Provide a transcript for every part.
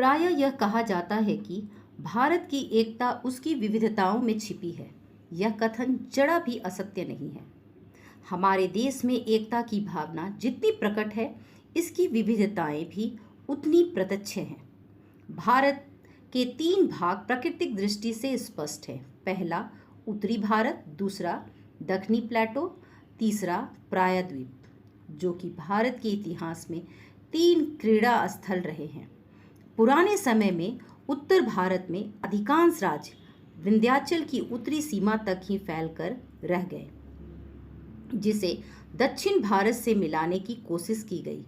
प्रायः यह कहा जाता है कि भारत की एकता उसकी विविधताओं में छिपी है। यह कथन जरा भी असत्य नहीं है। हमारे देश में एकता की भावना जितनी प्रकट है, इसकी विविधताएं भी उतनी प्रत्यक्ष हैं। भारत के 3 भाग प्राकृतिक दृष्टि से स्पष्ट है। पहला उत्तरी भारत, दूसरा दक्षिणी प्लेटो, तीसरा प्रायद्वीप, जो कि भारत के इतिहास में 3 क्रीड़ा स्थल रहे हैं। पुराने समय में उत्तर भारत में अधिकांश राज्य विंध्याचल की उत्तरी सीमा तक ही फैलकर रह गए, जिसे दक्षिण भारत से मिलाने की कोशिश की गई,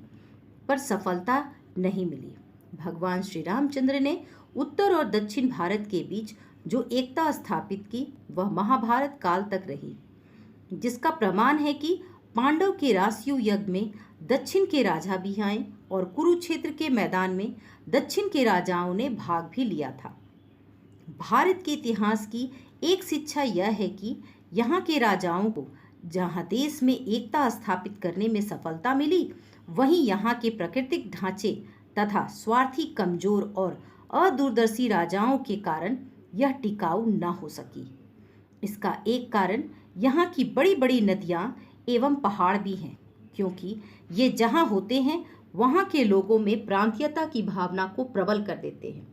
पर सफलता नहीं मिली। भगवान श्री रामचंद्र ने उत्तर और दक्षिण भारत के बीच जो एकता स्थापित की, वह महाभारत काल तक रही, जिसका प्रमाण है कि पांडव के रासयुग यज्ञ में दक्षिण के राजा भी आए और कुरुक्षेत्र के मैदान में दक्षिण के राजाओं ने भाग भी लिया था। भारत के इतिहास की एक शिक्षा यह है कि यहाँ के राजाओं को जहाँ देश में एकता स्थापित करने में सफलता मिली, वहीं यहाँ के प्राकृतिक ढांचे तथा स्वार्थी, कमजोर और अदूरदर्शी राजाओं के कारण यह टिकाऊ न हो सकी। इसका एक कारण यहाँ की बड़ी बड़ी नदियाँ एवं पहाड़ भी हैं, क्योंकि ये जहाँ होते हैं वहाँ के लोगों में प्रांतीयता की भावना को प्रबल कर देते हैं।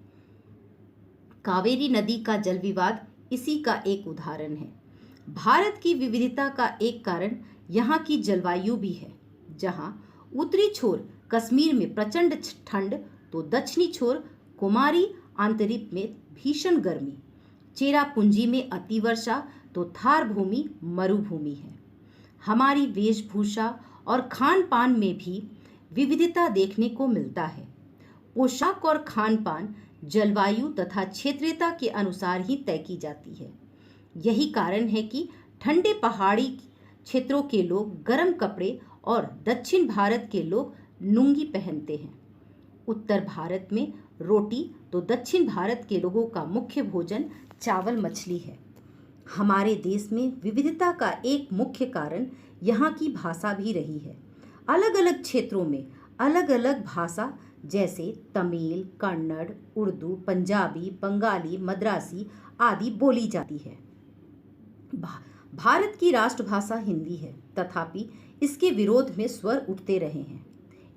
कावेरी नदी का जल विवाद इसी का एक उदाहरण है। भारत की विविधता का एक कारण यहाँ की जलवायु भी है, जहाँ उत्तरी छोर कश्मीर में प्रचंड ठंड, तो दक्षिणी छोर कुमारी आंतरिक में भीषण गर्मी, चेरापूंजी में अतिवर्षा, तो थार भूमि मरुभूमि है। हमारी वेशभूषा और खान पान में भी विविधता देखने को मिलता है। पोशाक और खान पान जलवायु तथा क्षेत्रीयता के अनुसार ही तय की जाती है। यही कारण है कि ठंडे पहाड़ी क्षेत्रों के लोग गर्म कपड़े और दक्षिण भारत के लोग लुंगी पहनते हैं। उत्तर भारत में रोटी, तो दक्षिण भारत के लोगों का मुख्य भोजन चावल मछली है। हमारे देश में विविधता का एक मुख्य कारण यहाँ की भाषा भी रही है। अलग अलग क्षेत्रों में अलग अलग भाषा, जैसे तमिल, कन्नड़, उर्दू, पंजाबी, बंगाली, मद्रासी आदि बोली जाती है। भारत की राष्ट्रभाषा हिंदी है, तथापि इसके विरोध में स्वर उठते रहे हैं।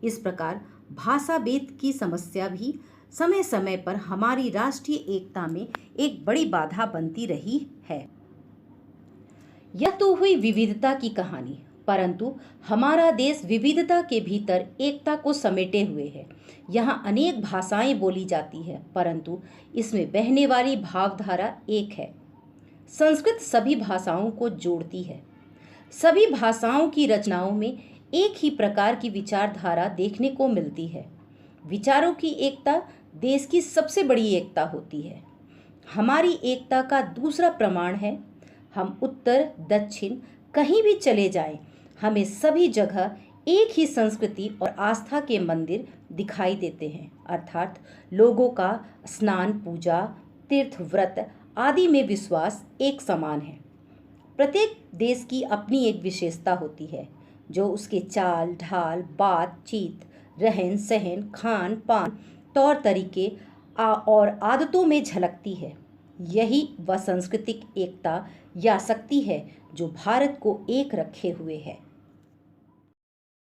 इस प्रकार भाषा भेद की समस्या भी समय समय पर हमारी राष्ट्रीय एकता में एक बड़ी बाधा बनती रही है। यह तो हुई विविधता की कहानी, परंतु हमारा देश विविधता के भीतर एकता को समेटे हुए है। यहाँ अनेक भाषाएं बोली जाती है, परंतु इसमें बहने वाली भावधारा एक है। संस्कृत सभी भाषाओं को जोड़ती है। सभी भाषाओं की रचनाओं में एक ही प्रकार की विचारधारा देखने को मिलती है। विचारों की एकता देश की सबसे बड़ी एकता होती है। हमारी एकता का दूसरा प्रमाण है, हम उत्तर दक्षिण कहीं भी चले जाएं, हमें सभी जगह एक ही संस्कृति और आस्था के मंदिर दिखाई देते हैं। अर्थात लोगों का स्नान, पूजा, तीर्थ, व्रत आदि में विश्वास एक समान है। प्रत्येक देश की अपनी एक विशेषता होती है, जो उसके चाल ढाल, बातचीत, रहन सहन, खान पान, तौर तरीके और आदतों में झलकती है। यही वह सांस्कृतिक एकता या शक्ति है जो भारत को एक रखे हुए है।